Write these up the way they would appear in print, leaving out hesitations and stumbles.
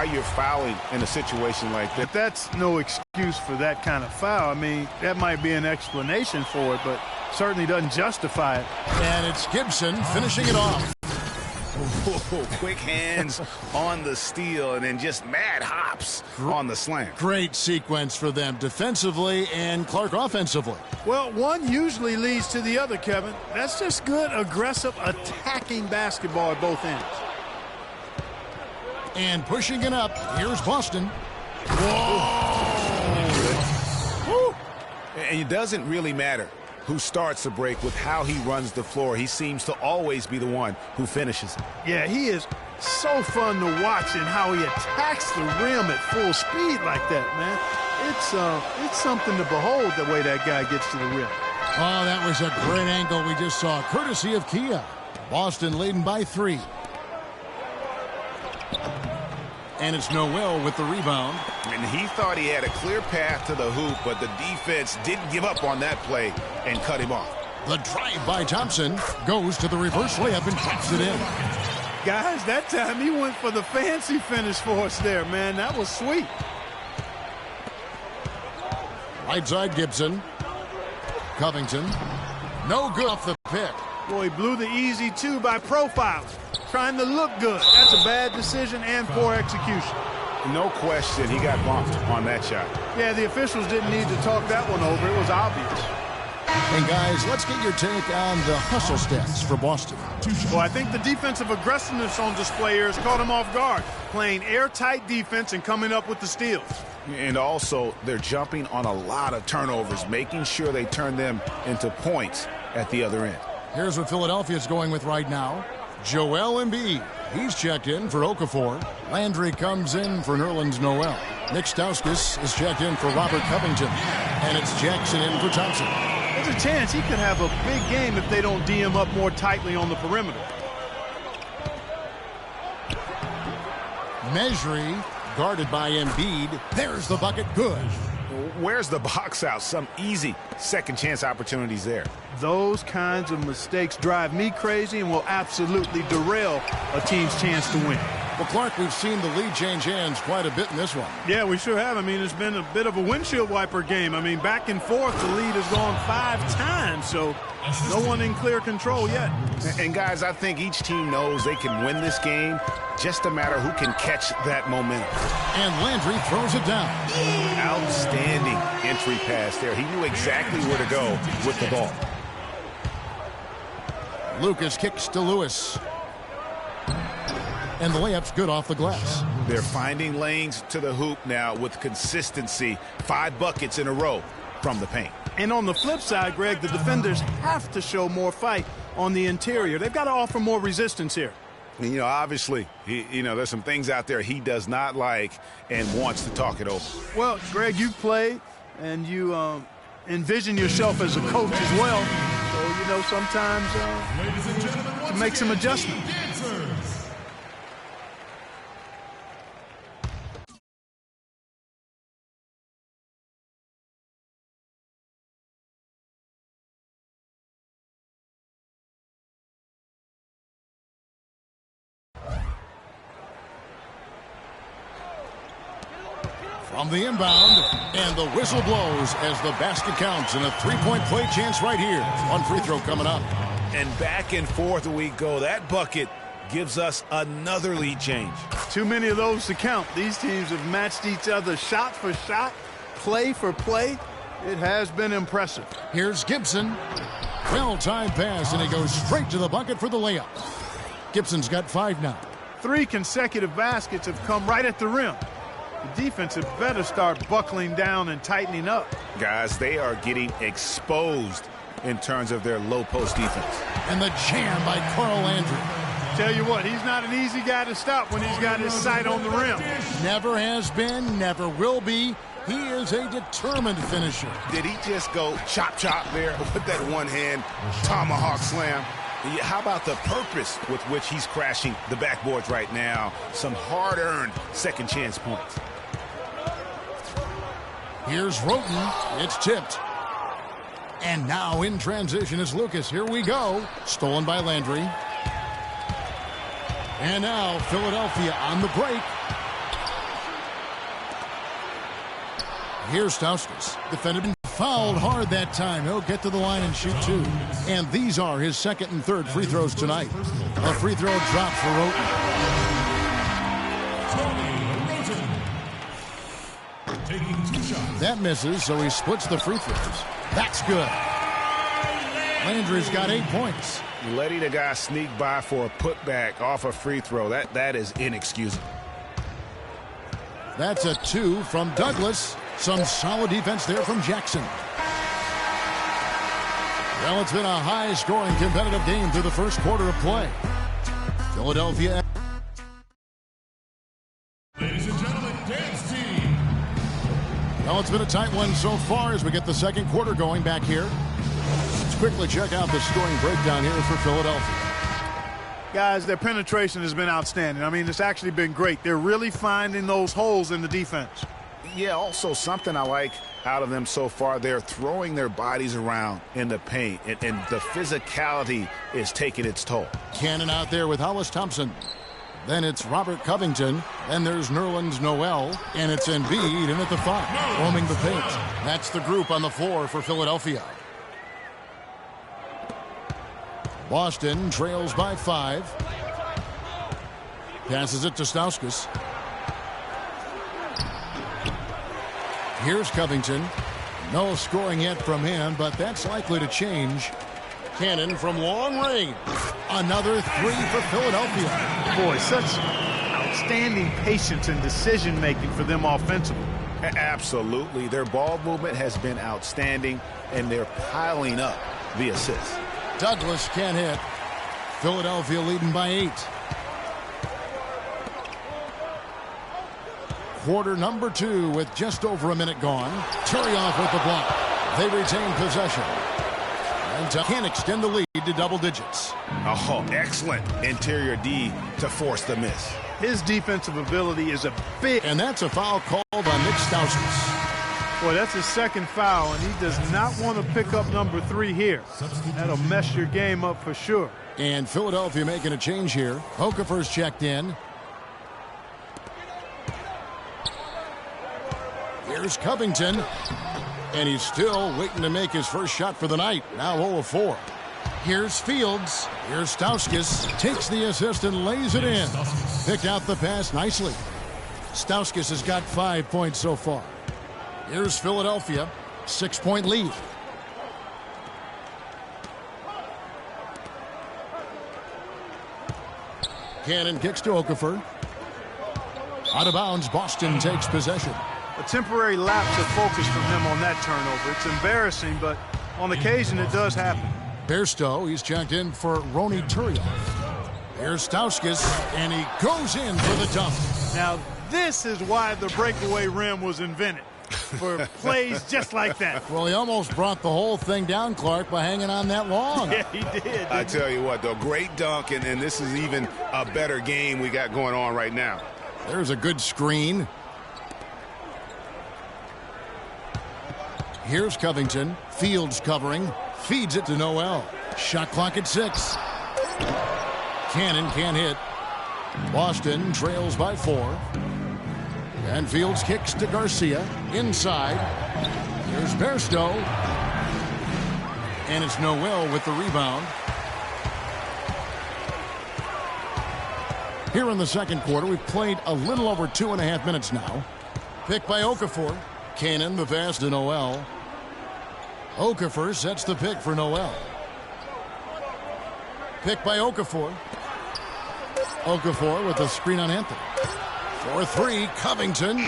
you're fouling in a situation like that. But that's no excuse for that kind of foul. I mean, that might be an explanation for it, but certainly doesn't justify it. And it's Gibson finishing it off. Whoa, quick hands on the steal and then just mad hops on the slam. Great sequence for them defensively and Clark offensively. Well, one usually leads to the other, Kevin. That's just good, aggressive, attacking basketball at both ends. And pushing it up, here's Boston. Whoa! And it doesn't really matter who starts the break with how he runs the floor. He seems to always be the one who finishes it. Yeah, he is so fun to watch in how he attacks the rim at full speed like that, man. It's something to behold the way that guy gets to the rim. Oh, that was a great angle we just saw, courtesy of Kia. Boston leading by 3. And it's Noel with the rebound. And he thought he had a clear path to the hoop, but the defense didn't give up on that play and cut him off. The drive by Thompson goes to the reverse layup and taps it in. Guys, that time he went for the fancy finish for us there, man. That was sweet. Right side Gibson. Covington. No good off the pick. Boy, he blew the easy 2 by profile. Trying to look good. That's a bad decision and poor execution. No question he got bumped on that shot. Yeah, the officials didn't need to talk that one over. It was obvious. And guys, let's get your take on the hustle stats for Boston. Well, I think the defensive aggressiveness on display here has caught him off guard. Playing airtight defense and coming up with the steals. And also, they're jumping on a lot of turnovers, making sure they turn them into points at the other end. Here's what Philadelphia's going with right now. Joel Embiid. He's checked in for Okafor. Landry comes in for Nerlens Noel. Nick Stauskas is checked in for Robert Covington. And it's Jackson in for Thompson. There's a chance he could have a big game if they don't D him up more tightly on the perimeter. Mejri guarded by Embiid. There's the bucket. Good. Where's the box out? Some easy second chance opportunities there. Those kinds of mistakes drive me crazy and will absolutely derail a team's chance to win. Well, Clark, we've seen the lead change hands quite a bit in this one. Yeah, we sure have. I mean, it's been a bit of a windshield wiper game. I mean, back and forth, the lead has gone 5 times, so no one in clear control yet. And guys, I think each team knows they can win this game. Just a matter who can catch that momentum. And Landry throws it down. Outstanding entry pass there. He knew exactly where to go with the ball. Lucas kicks to Lewis. And the layup's good off the glass. They're finding lanes to the hoop now with consistency. 5 buckets in a row from the paint. And on the flip side, Greg, the defenders have to show more fight on the interior. They've got to offer more resistance here. And, you know, obviously, there's some things out there he does not like and wants to talk it over. Well, Greg, you play and you envision yourself as a coach as well. So, you know, sometimes make some adjustments. From the inbound, and the whistle blows as the basket counts, and a 3-point play chance right here. One free throw coming up. And back and forth we go. That bucket gives us another lead change. Too many of those to count. These teams have matched each other shot for shot, play for play. It has been impressive. Here's Gibson. Well-timed pass, and he goes straight to the bucket for the layup. Gibson's got 5 now. 3 consecutive baskets have come right at the rim. The defense had better start buckling down and tightening up. Guys, they are getting exposed in terms of their low post defense. And the jam by Carl Landry. Tell you what, he's not an easy guy to stop when he's got his sight on the rim. Never has been, never will be. He is a determined finisher. Did he just go chop there with that one-hand tomahawk slam? How about the purpose with which he's crashing the backboards right now? Some hard-earned second chance points. Here's Roten. It's tipped. And now in transition is Lucas. Here we go. Stolen by Landry. And now Philadelphia on the break. Here's Stauskas. Defended. Fouled hard that time. He'll get to the line and shoot two. And these are his second and third free throws tonight. A free throw drop for Roten. That misses, so he splits the free throws. That's good. Landry's got 8 points. Letting a guy sneak by for a putback off a free throw, that is inexcusable. That's a 2 from Douglas. Some solid defense there from Jackson. Well, it's been a high-scoring competitive game through the first quarter of play. Philadelphia. Ladies and gentlemen, dance team. Well, it's been a tight one so far as we get the second quarter going back here. Let's quickly check out the scoring breakdown here for Philadelphia. Guys, their penetration has been outstanding. I mean, it's actually been great. They're really finding those holes in the defense. Yeah, also something I like out of them so far, they're throwing their bodies around in the paint, and the physicality is taking its toll. Cannon out there with Hollis Thompson. Then it's Robert Covington. Then there's Nerlens Noel. And it's Embiid in at the 5, roaming the paint. That's the group on the floor for Philadelphia. Boston trails by 5. Passes it to Stauskas. Here's Covington. No scoring yet from him, but that's likely to change. Cannon from long range. Another 3 for Philadelphia. Boy, such outstanding patience and decision-making for them offensively. Absolutely. Their ball movement has been outstanding, and they're piling up the assists. Douglas can't hit. Philadelphia leading by 8. Quarter number 2 with just over a minute gone. Turioff with the block. They retain possession. And can extend the lead to double digits. Oh, excellent interior D to force the miss. His defensive ability is a big... And that's a foul called on Nick Stauskas. Boy, that's his second foul, and he does not want to pick up number 3 here. That'll mess your game up for sure. And Philadelphia making a change here. Okafor's checked in. Here's Covington. And he's still waiting to make his first shot for the night. Now 0 of 4. Here's Fields. Here's Stauskas. Takes the assist and lays it in. Picked out the pass nicely. Stauskas has got 5 points so far. Here's Philadelphia. 6-point lead. Cannon kicks to Okafor. Out of bounds, Boston takes possession. A temporary lapse of focus from him on that turnover. It's embarrassing, but on occasion it does happen. Bairstow, he's checked in for Ronny Turioff. Here's Stauskas, and he goes in for the dunk. Now, this is why the breakaway rim was invented. For plays just like that. Well, he almost brought the whole thing down, Clark, by hanging on that long. Yeah, he did. I tell you what, though, great dunk, and this is even a better game we got going on right now. There's a good screen. Here's Covington. Fields covering. Feeds it to Noel. Shot clock at 6. Cannon can't hit. Boston trails by 4. And Fields kicks to Garcia. Inside. Here's Bairstow. And it's Noel with the rebound. Here in the second quarter, we've played a little over 2.5 minutes now. Pick by Okafor. Cannon the pass to Noel. Okafor sets the pick for Noel. Pick by Okafor. Okafor with the screen on Anthony. For 3, Covington.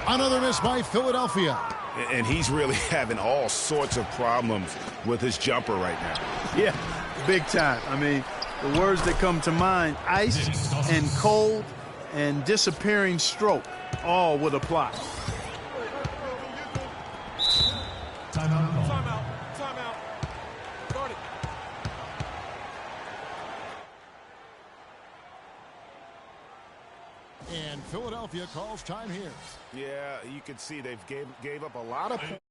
Another miss by Philadelphia. And he's really having all sorts of problems with his jumper right now. Yeah, big time. I mean, the words that come to mind, ice and cold and disappearing stroke, all would apply. Timeout. Timeout. Start it. And Philadelphia calls time here. Yeah, you can see they've gave up a lot of points.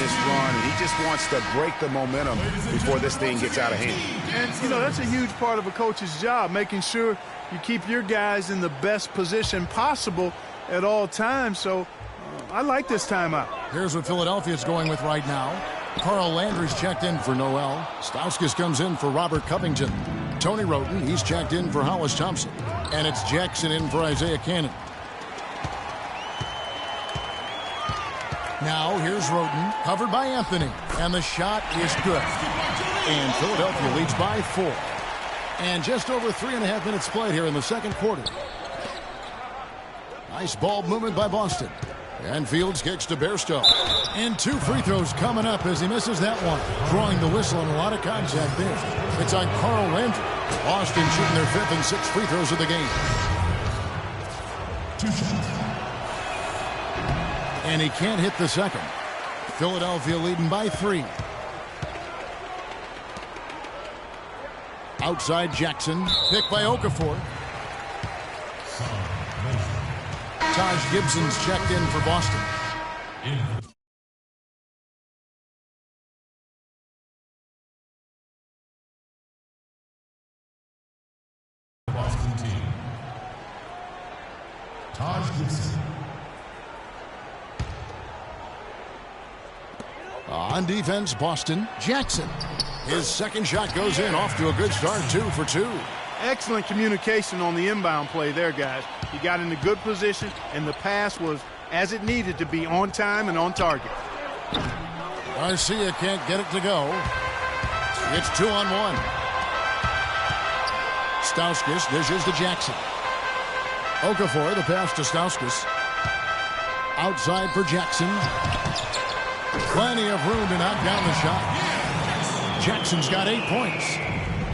this run, and he just wants to break the momentum before this thing gets out of hand. And, you know, that's a huge part of a coach's job, making sure you keep your guys in the best position possible at all times. So I like this timeout. Here's what Philadelphia's going with right now. Carl Landry's checked in for Noel. Stauskas comes in for Robert Covington. Tony Roten, he's checked in for Hollis Thompson. And it's Jackson in for Isaiah Cannon. Now here's Roten, covered by Anthony. And the shot is good. And Philadelphia leads by 4. And just over 3.5 minutes played here in the second quarter. Nice ball movement by Boston. And Fields kicks to Bairstow. And 2 free throws coming up as he misses that one. Drawing the whistle and a lot of contact there. It's on Carl Landry. Boston shooting their 5th and 6th free throws of the game. 2 shots. And he can't hit the second. Philadelphia leading by 3. Outside Jackson. Picked by Okafor. Taj Gibson's checked in for Boston. Boston team. Taj Gibson. On defense, Boston. Jackson. His second shot goes in, off to a good start, 2 for 2. Excellent communication on the inbound play there, guys. He got in a good position, and the pass was as it needed to be, on time and on target. Garcia can't get it to go. It's 2-on-1. Stauskas dishes to Jackson. Okafor, the pass to Stauskas. Outside for Jackson. Plenty of room to knock down the shot. Jackson's got 8 points.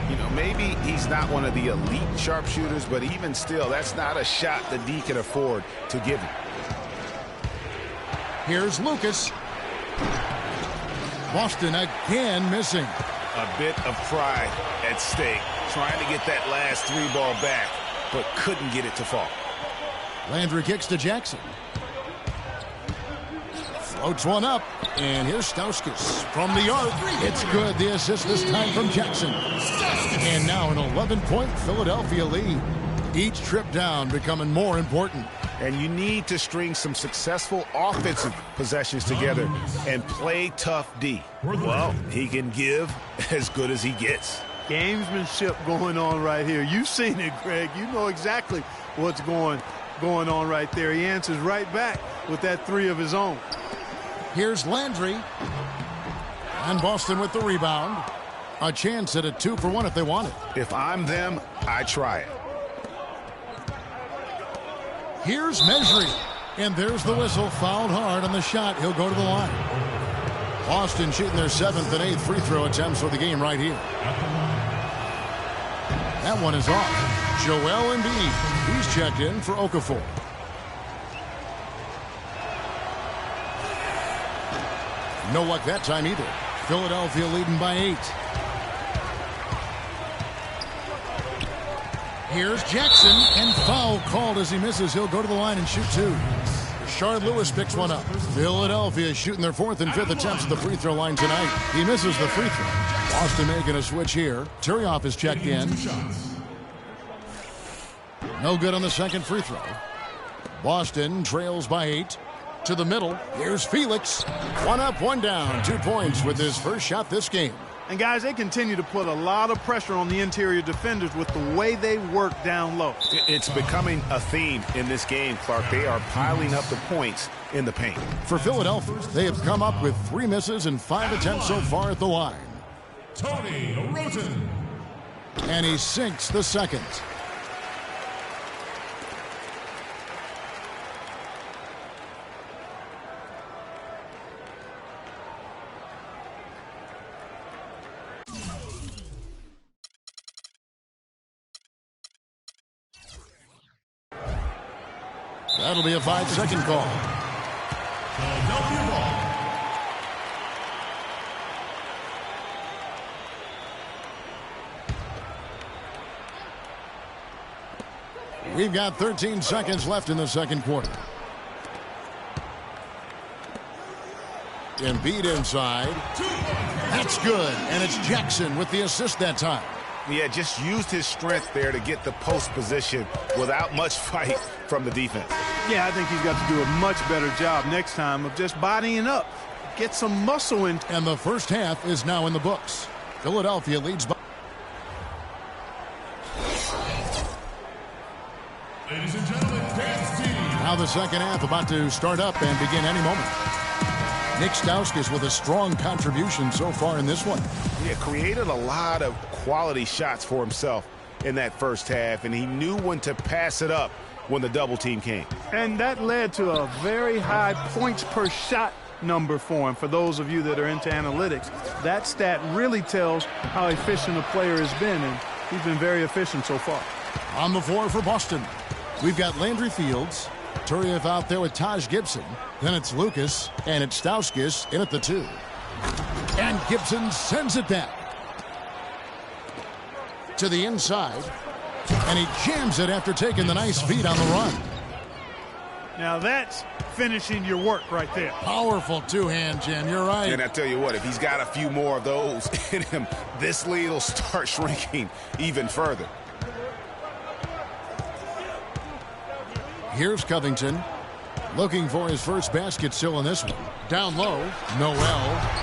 You know, maybe he's not one of the elite sharpshooters, but even still, that's not a shot that D can afford to give him. Here's Lucas. Boston again missing. A bit of pride at stake, trying to get that last 3-ball back, but couldn't get it to fall. Landry kicks to Jackson. Floats one up, and here's Stauskas from the arc. It's good. The assist this time from Jackson. And now an 11-point Philadelphia lead. Each trip down becoming more important. And you need to string some successful offensive possessions together and play tough D. Well, he can give as good as he gets. Gamesmanship going on right here. You've seen it, Greg. You know exactly what's going on right there. He answers right back with that 3 of his own. Here's Landry. And Boston with the rebound. A chance at a 2-for-1 if they want it. If I'm them, I try it. Here's Mejri. And there's the whistle. Fouled hard on the shot. He'll go to the line. Boston shooting their 7th and 8th free throw attempts for the game right here. That one is off. Joel Embiid. He's checked in for Okafor. No luck that time either. Philadelphia leading by 8. Here's Jackson, and foul called as he misses. He'll go to the line and shoot 2. Rashard Lewis picks one up. Philadelphia shooting their 4th and 5th attempts at the free throw line tonight. He misses the free throw. Boston making a switch here. Turioff is checked in. No good on the second free throw. Boston trails by 8. To the middle, here's Felix. 1 up, 1 down. 2 points with his first shot this game. And guys, they continue to put a lot of pressure on the interior defenders with the way they work down low. It's becoming a theme in this game, Clark. They are piling up the points in the paint. For Philadelphia, they have come up with 3 misses and 5 attempts so far at the line. Tony Roten. And he sinks the second. That'll be a 5-second call. Philadelphia ball. We've got 13 seconds left in the second quarter. Embiid inside. That's good. And it's Jackson with the assist that time. Yeah, just used his strength there to get the post position without much fight from the defense. Yeah, I think he's got to do a much better job next time of just bodying up. Get some muscle in. And the first half is now in the books. Philadelphia leads by. Ladies and gentlemen, dance team. Now the second half about to start up and begin any moment. Nick Stauskas with a strong contribution so far in this one. Yeah, created a lot of quality shots for himself in that first half, and he knew when to pass it up when the double team came. And that led to a very high points per shot number for him. For those of you that are into analytics, that stat really tells how efficient a player has been, and he's been very efficient so far. On the floor for Boston, we've got Landry Fields, Turiev out there with Taj Gibson. Then it's Lucas, and it's Stauskas in at the 2. And Gibson sends it back to the inside, and he jams it after taking the nice feed on the run. Now that's finishing your work right there. Powerful two-hand jam, you're right. And I tell you what, if he's got a few more of those in him, this lead will start shrinking even further. Here's Covington, looking for his first basket still in this one. Down low, Noel,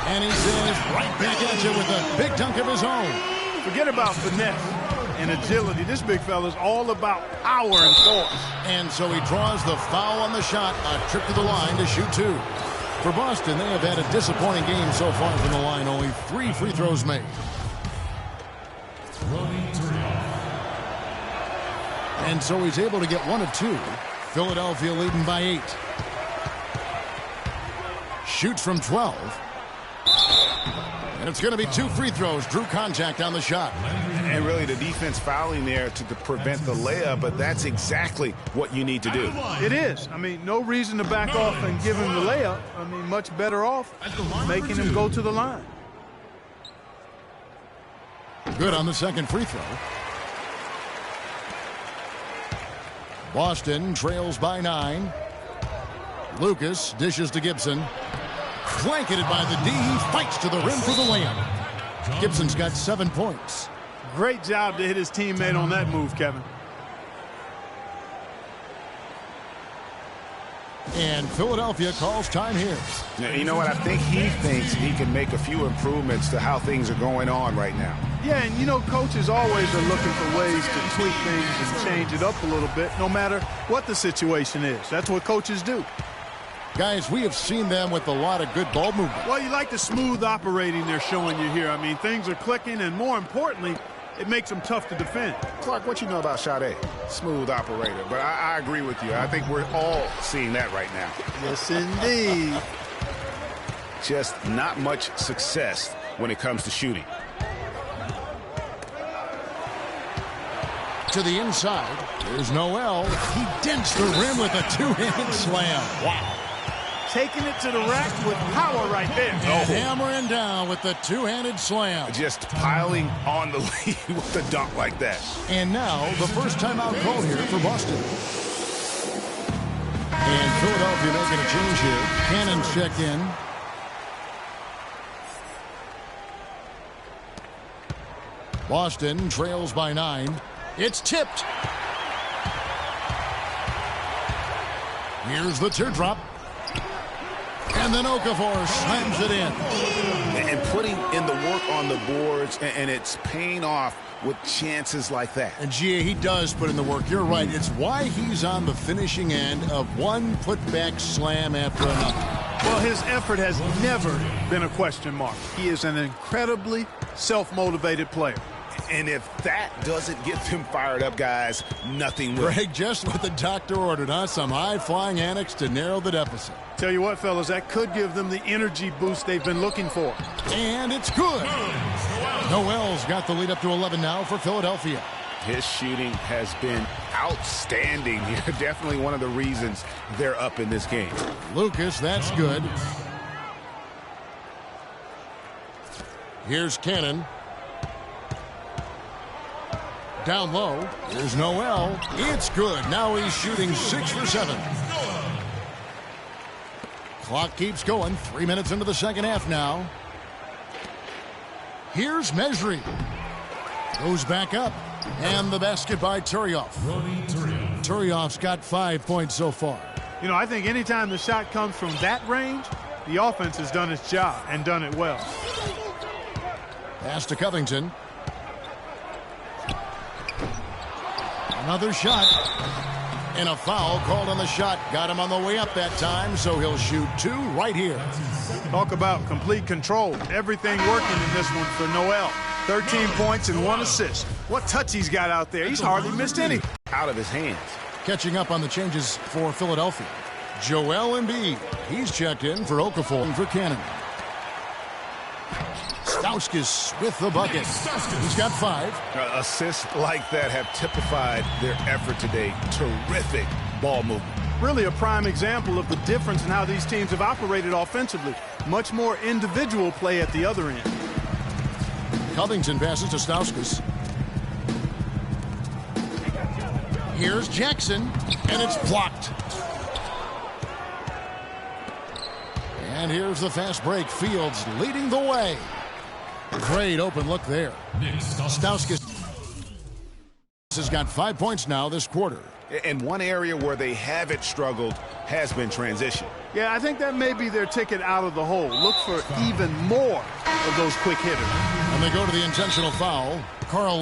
and he says right back at you with a big dunk of his own. Forget about finesse and agility. This big fella's all about power and force. And so he draws the foul on the shot, a trip to the line to shoot 2. For Boston, they have had a disappointing game so far from the line. Only 3 free throws made. And so he's able to get 1 of 2. Philadelphia leading by 8. Shoots from 12. And it's going to be 2 free throws. Drew contact on the shot. And really the defense fouling there to prevent the layup, but that's exactly what you need to do. It is. I mean, no reason to back off and give him the layup. I mean, much better off making him go to the line. Good on the second free throw. Boston trails by 9. Lucas dishes to Gibson. Blanketed by the D. He fights to the rim for the layup. Gibson's got 7 points. Great job to hit his teammate on that move, Kevin. And Philadelphia calls time here. You know what? I think he thinks he can make a few improvements to how things are going on right now. Yeah, and you know, coaches always are looking for ways to tweak things and change it up a little bit, no matter what the situation is. That's what coaches do. Guys, we have seen them with a lot of good ball movement. Well, you like the smooth operating they're showing you here. I mean, things are clicking, and more importantly, it makes them tough to defend. Clark, what you know about Sade? Smooth operator. But I agree with you. I think we're all seeing that right now. Yes, indeed. Just not much success when it comes to shooting. To the inside, there's Noel. He dents the rim with a two-handed slam. Wow. Taking it to the rack with power right there. And hammering down with the two-handed slam. Just piling on the lead with a dunk like that. And now the first timeout call here for Boston. And Philadelphia making a change here. Cannon's checked in. Boston trails by 9. It's tipped. Here's the teardrop. And then Okafor slams it in. And putting in the work on the boards, and it's paying off with chances like that. And Gia, he does put in the work. You're right. It's why he's on the finishing end of one putback slam after another. Well, his effort has never been a question mark. He is an incredibly self-motivated player. And if that doesn't get them fired up, guys, nothing will. Greg, just what the doctor ordered, huh? Some high-flying antics to narrow the deficit. Tell you what, fellas, that could give them the energy boost they've been looking for. And it's good. Noel's got the lead up to 11 now for Philadelphia. His shooting has been outstanding here. Definitely one of the reasons they're up in this game. Lucas, that's good. Here's Cannon. Down low, there's Noel. It's good. Now he's shooting 6 for 7. Clock keeps going. 3 minutes into the second half now. Here's Mesri. Goes back up. And the basket by Turyov. Turyov's got 5 points so far. You know, I think anytime the shot comes from that range, the offense has done its job and done it well. Pass to Covington. Another shot. And a foul called on the shot. Got him on the way up that time, so he'll shoot 2 right here. Talk about complete control. Everything working in this one for Noel. 13 points and 1 assist. What touch he's got out there. He's hardly missed any. Out of his hands. Catching up on the changes for Philadelphia. Joel Embiid. He's checked in for Okafor and for Cannon. Stauskas with the bucket. He's got 5. Assists like that have typified their effort today. Terrific ball movement. Really a prime example of the difference in how these teams have operated offensively. Much more individual play at the other end. Covington passes to Stauskas. Here's Jackson, and it's blocked. And here's the fast break. Fields leading the way. Great open look there. Stauskas has got 5 points now this quarter. And one area where they haven't struggled has been transition. Yeah, I think that may be their ticket out of the hole. Look for even more of those quick hitters. And they go to the intentional foul. Carl